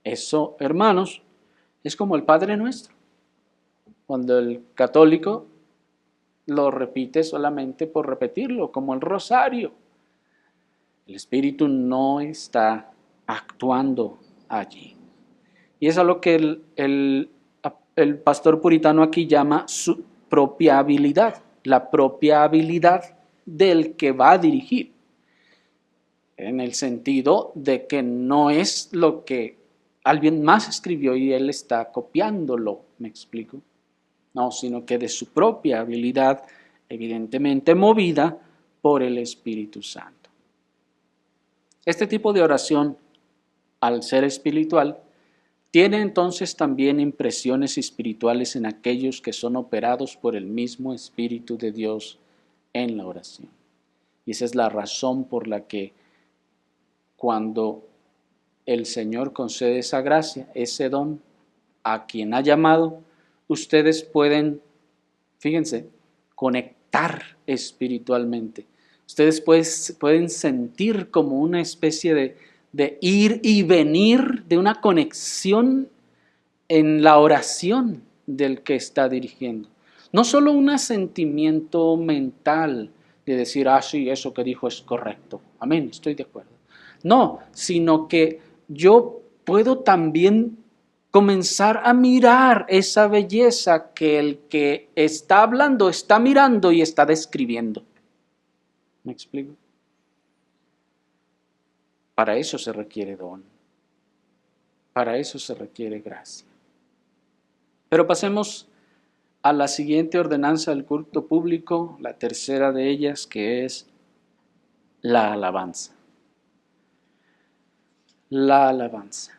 Eso, hermanos, es como el Padre Nuestro. Cuando el católico lo repite solamente por repetirlo, como el rosario. El Espíritu no está actuando allí. Y es a lo que el pastor puritano aquí llama su propia habilidad, la propia habilidad del que va a dirigir, en el sentido de que no es lo que alguien más escribió y él está copiándolo, ¿me explico? No, sino que de su propia habilidad, evidentemente movida por el Espíritu Santo. Este tipo de oración, al ser espiritual, tiene entonces también impresiones espirituales en aquellos que son operados por el mismo Espíritu de Dios en la oración. Y esa es la razón por la que cuando el Señor concede esa gracia, ese don a quien ha llamado, ustedes pueden, fíjense, conectar espiritualmente. Ustedes pueden sentir como una especie de ir y venir, de una conexión en la oración del que está dirigiendo. No solo un asentimiento mental de decir, sí, eso que dijo es correcto. Amén, estoy de acuerdo. No, sino que yo puedo también comenzar a mirar esa belleza que el que está hablando está mirando y está describiendo. ¿Me explico? Para eso se requiere don. Para eso se requiere gracia. Pero pasemos a la siguiente ordenanza del culto público, la tercera de ellas, que es la alabanza. La alabanza.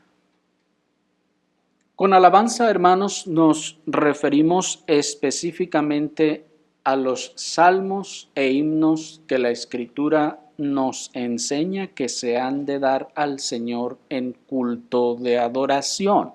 Con alabanza, hermanos, nos referimos específicamente a los salmos e himnos que la Escritura nos enseña que se han de dar al Señor en culto de adoración.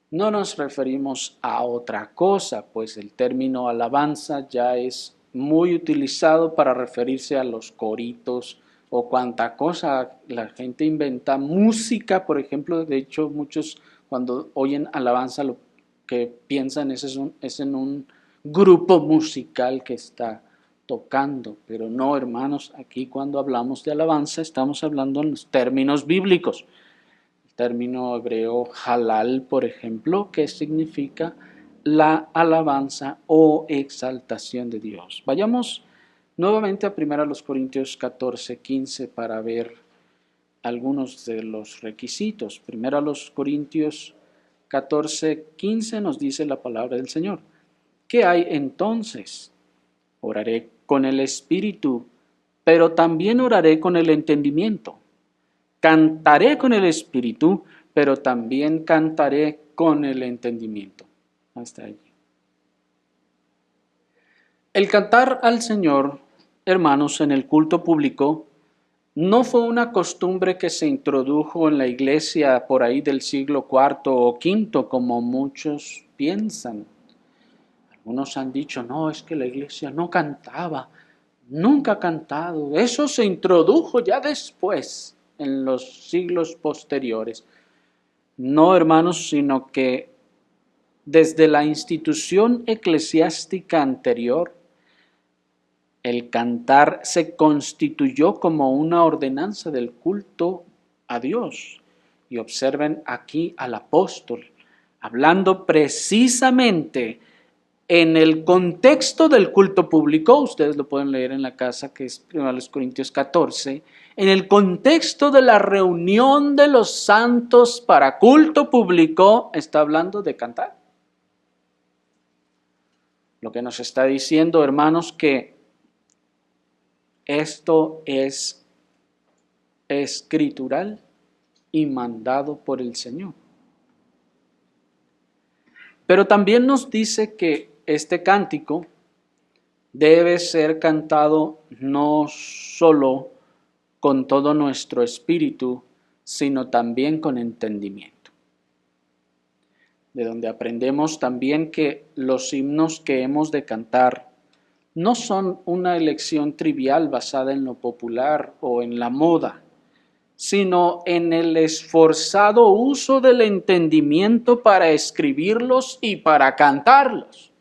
No nos referimos a otra cosa, pues el término alabanza ya es muy utilizado para referirse a los coritos o cuanta cosa la gente inventa. Música, por ejemplo, de hecho muchos cuando oyen alabanza lo que piensan es en un grupo musical que está tocando, pero no, hermanos, aquí cuando hablamos de alabanza estamos hablando en los términos bíblicos. Término hebreo halal, por ejemplo, que significa la alabanza o exaltación de Dios. Vayamos nuevamente a 1 Corintios 14:15 para ver algunos de los requisitos. 1 Corintios 14:15 nos dice la palabra del Señor. ¿Qué hay entonces? Oraré con el espíritu, pero también oraré con el entendimiento. Cantaré con el espíritu, pero también cantaré con el entendimiento. Hasta allí. El cantar al Señor, hermanos, en el culto público, no fue una costumbre que se introdujo en la iglesia por ahí del siglo IV o V, como muchos piensan. Algunos han dicho, no, es que la iglesia no cantaba, nunca ha cantado. Eso se introdujo ya después, en los siglos posteriores. No, hermanos, sino que desde la institución eclesiástica anterior, el cantar se constituyó como una ordenanza del culto a Dios. Y observen aquí al apóstol, hablando precisamente en el contexto del culto público, ustedes lo pueden leer en la casa, que es 1 Corintios 14, en el contexto de la reunión de los santos para culto público, está hablando de cantar. Lo que nos está diciendo, hermanos, que esto es escritural y mandado por el Señor. Pero también nos dice que este cántico debe ser cantado no solo con todo nuestro espíritu, sino también con entendimiento. De donde aprendemos también que los himnos que hemos de cantar no son una elección trivial basada en lo popular o en la moda, sino en el esforzado uso del entendimiento para escribirlos y para cantarlos.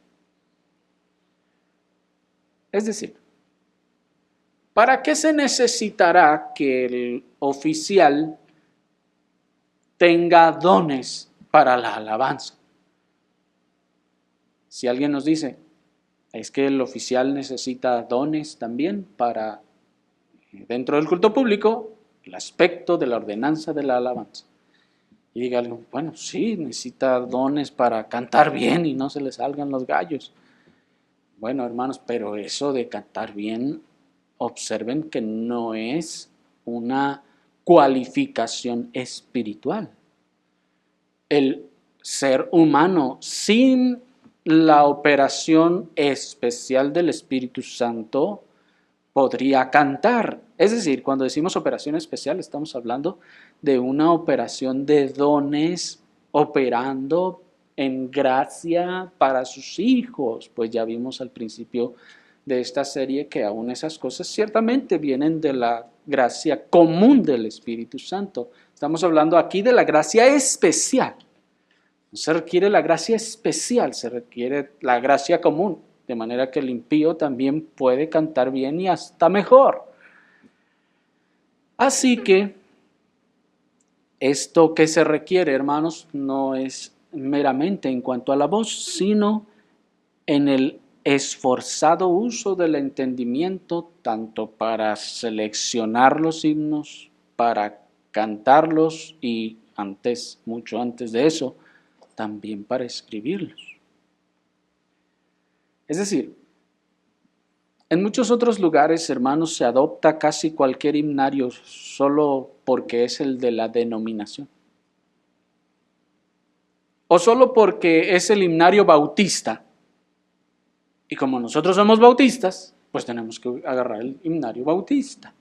Es decir, ¿para qué se necesitará que el oficial tenga dones para la alabanza? Si alguien nos dice, es que el oficial necesita dones también para, dentro del culto público, el aspecto de la ordenanza de la alabanza. Y diga algo, bueno, sí, necesita dones para cantar bien y no se le salgan los gallos. Bueno, hermanos, pero eso de cantar bien, observen que no es una cualificación espiritual. El ser humano sin la operación especial del Espíritu Santo podría cantar. Es decir, cuando decimos operación especial estamos hablando de una operación de dones operando en gracia para sus hijos. Pues ya vimos al principio de esta serie que aún esas cosas ciertamente vienen de la gracia común del Espíritu Santo. Estamos hablando aquí de la gracia especial. No se requiere la gracia especial, se requiere la gracia común, de manera que el impío también puede cantar bien y hasta mejor. Así que esto que se requiere, hermanos, no es meramente en cuanto a la voz, sino en el esforzado uso del entendimiento, tanto para seleccionar los himnos, para cantarlos y mucho antes de eso, también para escribirlos. Es decir, en muchos otros lugares, hermanos, se adopta casi cualquier himnario solo porque es el de la denominación. O solo porque es el himnario bautista. Y como nosotros somos bautistas, pues tenemos que agarrar el himnario bautista.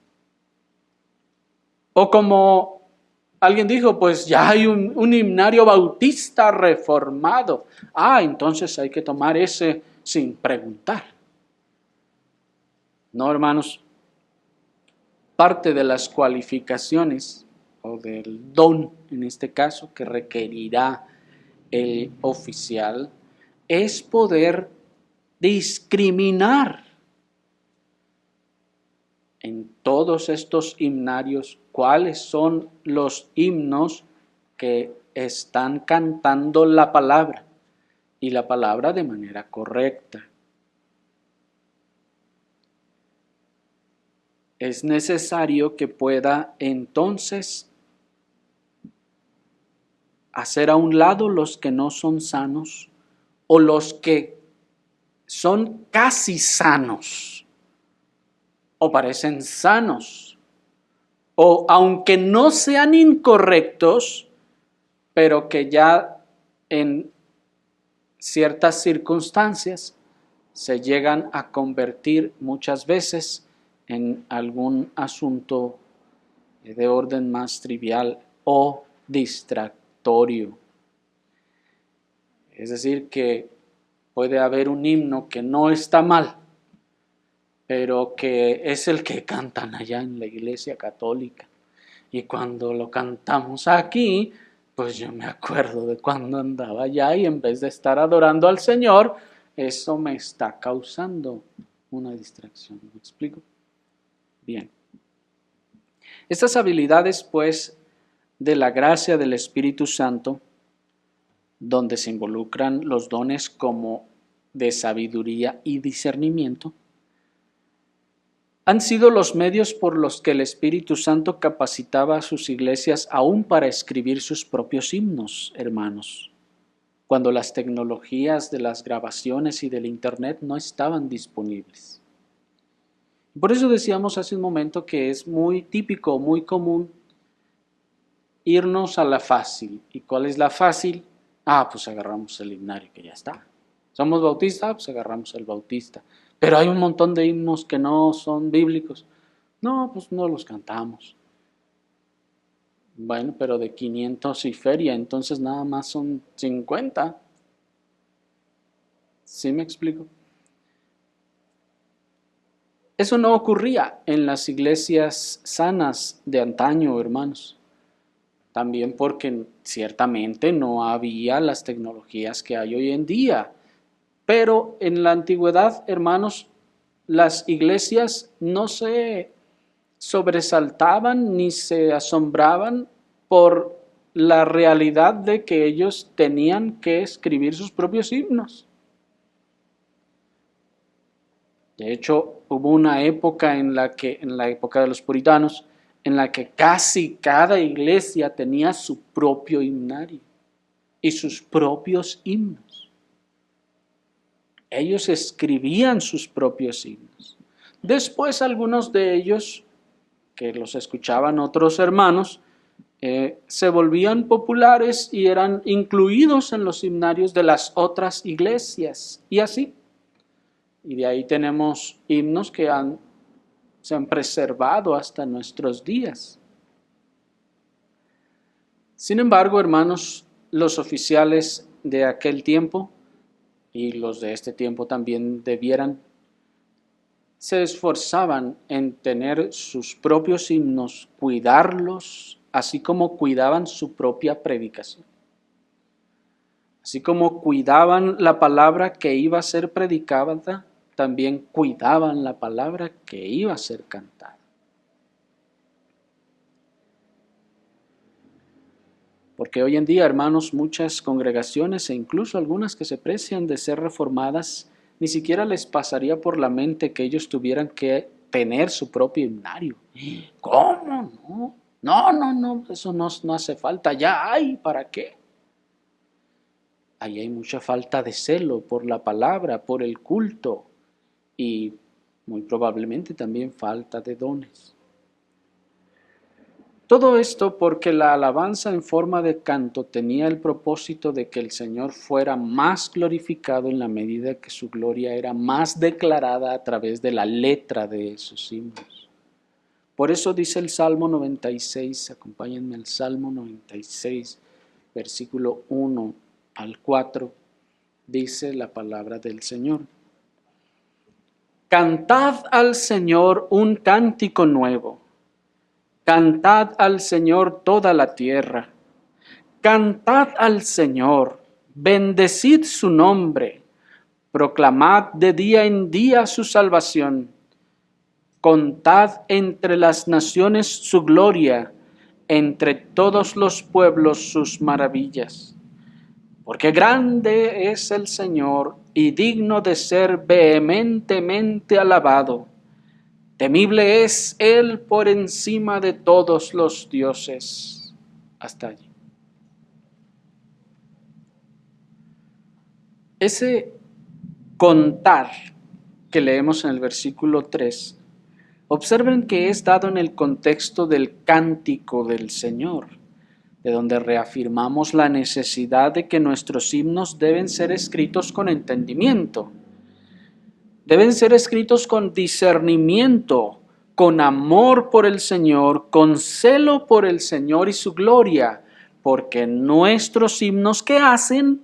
O como alguien dijo, pues ya hay un himnario bautista reformado. Entonces hay que tomar ese sin preguntar. No, hermanos, parte de las cualificaciones o del don, en este caso, que requerirá el oficial, es poder discriminar en todos estos himnarios cuáles son los himnos que están cantando la palabra y la palabra de manera correcta. Es necesario que pueda entonces hacer a un lado los que no son sanos o los que son casi sanos o parecen sanos o aunque no sean incorrectos, pero que ya en ciertas circunstancias se llegan a convertir muchas veces en algún asunto de orden más trivial o distractorio. Es decir, que puede haber un himno que no está mal, pero que es el que cantan allá en la iglesia católica. Y cuando lo cantamos aquí, pues yo me acuerdo de cuando andaba allá y en vez de estar adorando al Señor, eso me está causando una distracción. ¿Me explico? Bien. Estas habilidades, pues, de la gracia del Espíritu Santo, donde se involucran los dones como de sabiduría y discernimiento, han sido los medios por los que el Espíritu Santo capacitaba a sus iglesias aún para escribir sus propios himnos, hermanos, cuando las tecnologías de las grabaciones y del Internet no estaban disponibles. Por eso decíamos hace un momento que es muy típico, muy común irnos a la fácil. ¿Y cuál es la fácil? Pues agarramos el himnario que ya está. ¿Somos bautistas? Pues agarramos el bautista. Pero hay un montón de himnos que no son bíblicos. No, pues no los cantamos. Bueno, pero de 500 y feria, entonces nada más son 50. ¿Sí me explico? Eso no ocurría en las iglesias sanas de antaño, hermanos. También porque ciertamente no había las tecnologías que hay hoy en día. Pero en la antigüedad, hermanos, las iglesias no se sobresaltaban ni se asombraban por la realidad de que ellos tenían que escribir sus propios himnos. De hecho, hubo una época en la época de los puritanos, en la que casi cada iglesia tenía su propio himnario y sus propios himnos. Ellos escribían sus propios himnos. Después algunos de ellos, que los escuchaban otros hermanos, se volvían populares y eran incluidos en los himnarios de las otras iglesias. Y así. Y de ahí tenemos himnos que se han preservado hasta nuestros días. Sin embargo, hermanos, los oficiales de aquel tiempo y los de este tiempo también se esforzaban en tener sus propios himnos, cuidarlos, así como cuidaban su propia predicación. Así como cuidaban la palabra que iba a ser predicada, también cuidaban la palabra que iba a ser cantada. Porque hoy en día, hermanos, muchas congregaciones e incluso algunas que se precian de ser reformadas, ni siquiera les pasaría por la mente que ellos tuvieran que tener su propio himnario. ¿Cómo? No, eso no hace falta, ya hay, ¿para qué? ahí hay mucha falta de celo por la palabra, por el culto y muy probablemente también falta de dones. Todo esto porque la alabanza en forma de canto tenía el propósito de que el Señor fuera más glorificado en la medida que su gloria era más declarada a través de la letra de esos himnos. Por eso dice el Salmo 96, acompáñenme al Salmo 96, versículo 1 al 4, dice la palabra del Señor. Cantad al Señor un cántico nuevo. Cantad al Señor toda la tierra. Cantad al Señor, bendecid su nombre. Proclamad de día en día su salvación. Contad entre las naciones su gloria, entre todos los pueblos sus maravillas. Porque grande es el Señor y digno de ser vehementemente alabado. Temible es Él por encima de todos los dioses. Hasta allí. Ese contar que leemos en el versículo 3, observen que es dado en el contexto del cántico del Señor, de donde reafirmamos la necesidad de que nuestros himnos deben ser escritos con entendimiento, deben ser escritos con discernimiento, con amor por el Señor, con celo por el Señor y su gloria, porque nuestros himnos, ¿qué hacen?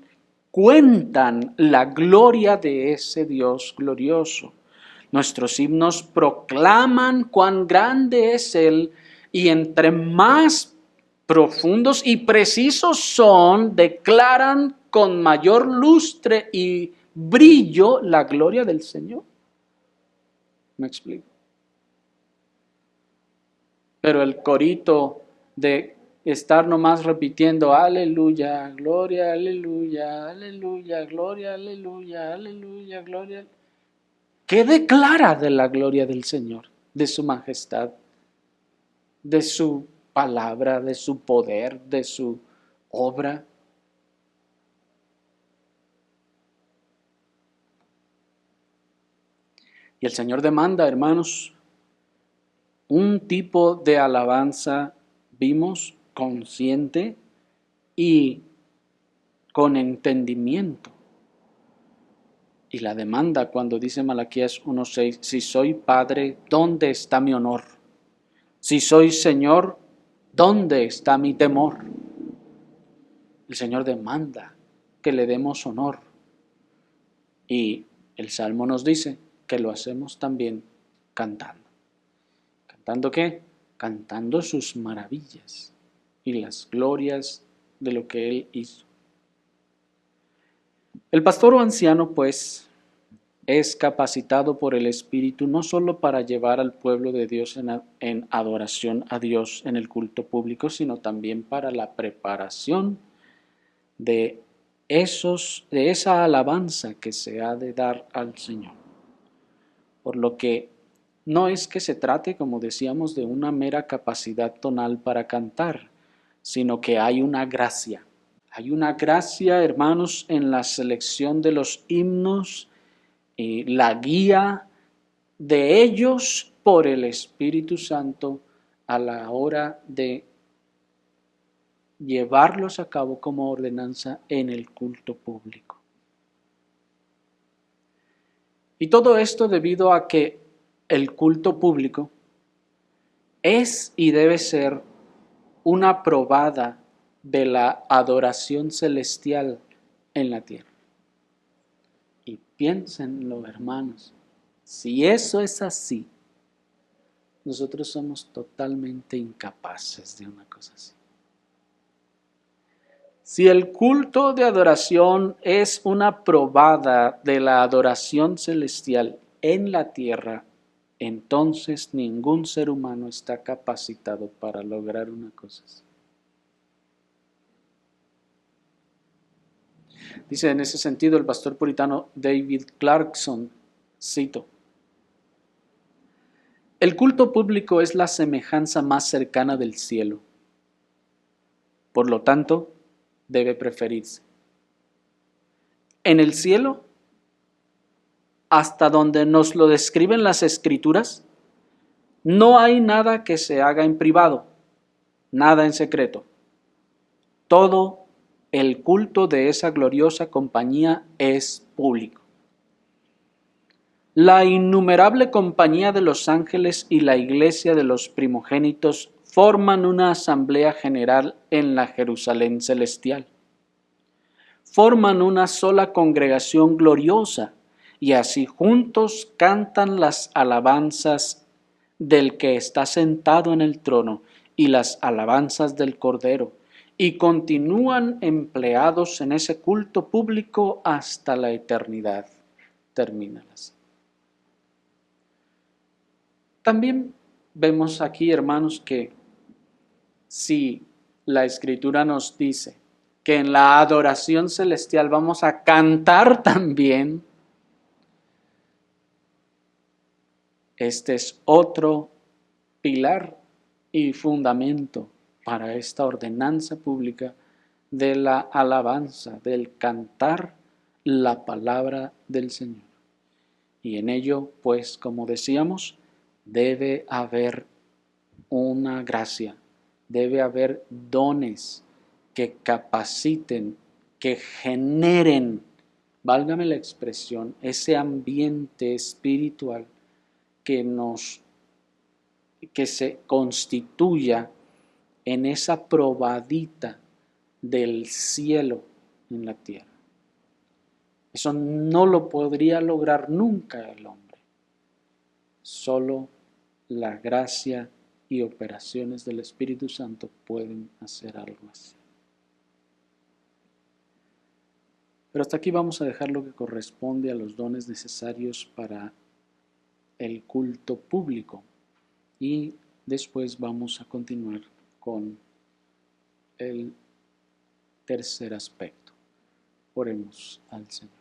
Cuentan la gloria de ese Dios glorioso. Nuestros himnos proclaman cuán grande es Él, y entre más profundos y precisos son, declaran con mayor lustre y brillo la gloria del Señor. ¿Me explico? Pero el corito de estar nomás repitiendo aleluya, gloria, aleluya, aleluya, gloria, aleluya, aleluya, gloria. ¿Qué declara de la gloria del Señor, de su majestad, de su palabra, de su poder, de su obra? Y el Señor demanda, hermanos, un tipo de alabanza, vimos, consciente y con entendimiento. Y la demanda cuando dice Malaquías 1:6, si soy padre, ¿dónde está mi honor? Si soy Señor, ¿dónde está mi temor? El Señor demanda que le demos honor. Y el Salmo nos dice que lo hacemos también cantando. ¿Cantando qué? Cantando sus maravillas y las glorias de lo que Él hizo. El pastor o anciano, pues, es capacitado por el Espíritu no solo para llevar al pueblo de Dios en adoración a Dios en el culto público, sino también para la preparación de esa alabanza que se ha de dar al Señor. Por lo que no es que se trate, como decíamos, de una mera capacidad tonal para cantar, sino que hay una gracia. Hay una gracia, hermanos, en la selección de los himnos y la guía de ellos por el Espíritu Santo a la hora de llevarlos a cabo como ordenanza en el culto público. Y todo esto debido a que el culto público es y debe ser una probada de la adoración celestial en la tierra. Y piénsenlo, hermanos, si eso es así, nosotros somos totalmente incapaces de una cosa así. Si el culto de adoración es una probada de la adoración celestial en la tierra, entonces ningún ser humano está capacitado para lograr una cosa así. Dice en ese sentido el pastor puritano David Clarkson, cito: el culto público es la semejanza más cercana del cielo. Por lo tanto, debe preferirse. En el cielo, hasta donde nos lo describen las Escrituras, no hay nada que se haga en privado, nada en secreto. Todo el culto de esa gloriosa compañía es público. La innumerable compañía de los ángeles y la iglesia de los primogénitos forman una asamblea general en la Jerusalén celestial. Forman una sola congregación gloriosa y así juntos cantan las alabanzas del que está sentado en el trono y las alabanzas del Cordero, y continúan empleados en ese culto público hasta la eternidad. Termínalas. También vemos aquí, hermanos, que si la Escritura nos dice que en la adoración celestial vamos a cantar también, este es otro pilar y fundamento para esta ordenanza pública de la alabanza, del cantar la palabra del Señor. Y en ello, pues, como decíamos, debe haber una gracia, debe haber dones que capaciten, que generen, válgame la expresión, ese ambiente espiritual que se constituya en esa probadita del cielo en la tierra. Eso no lo podría lograr nunca el hombre. Solo la gracia y operaciones del Espíritu Santo pueden hacer algo así. Pero hasta aquí vamos a dejar lo que corresponde a los dones necesarios para el culto público y después vamos a continuar con el tercer aspecto. Oremos al Señor.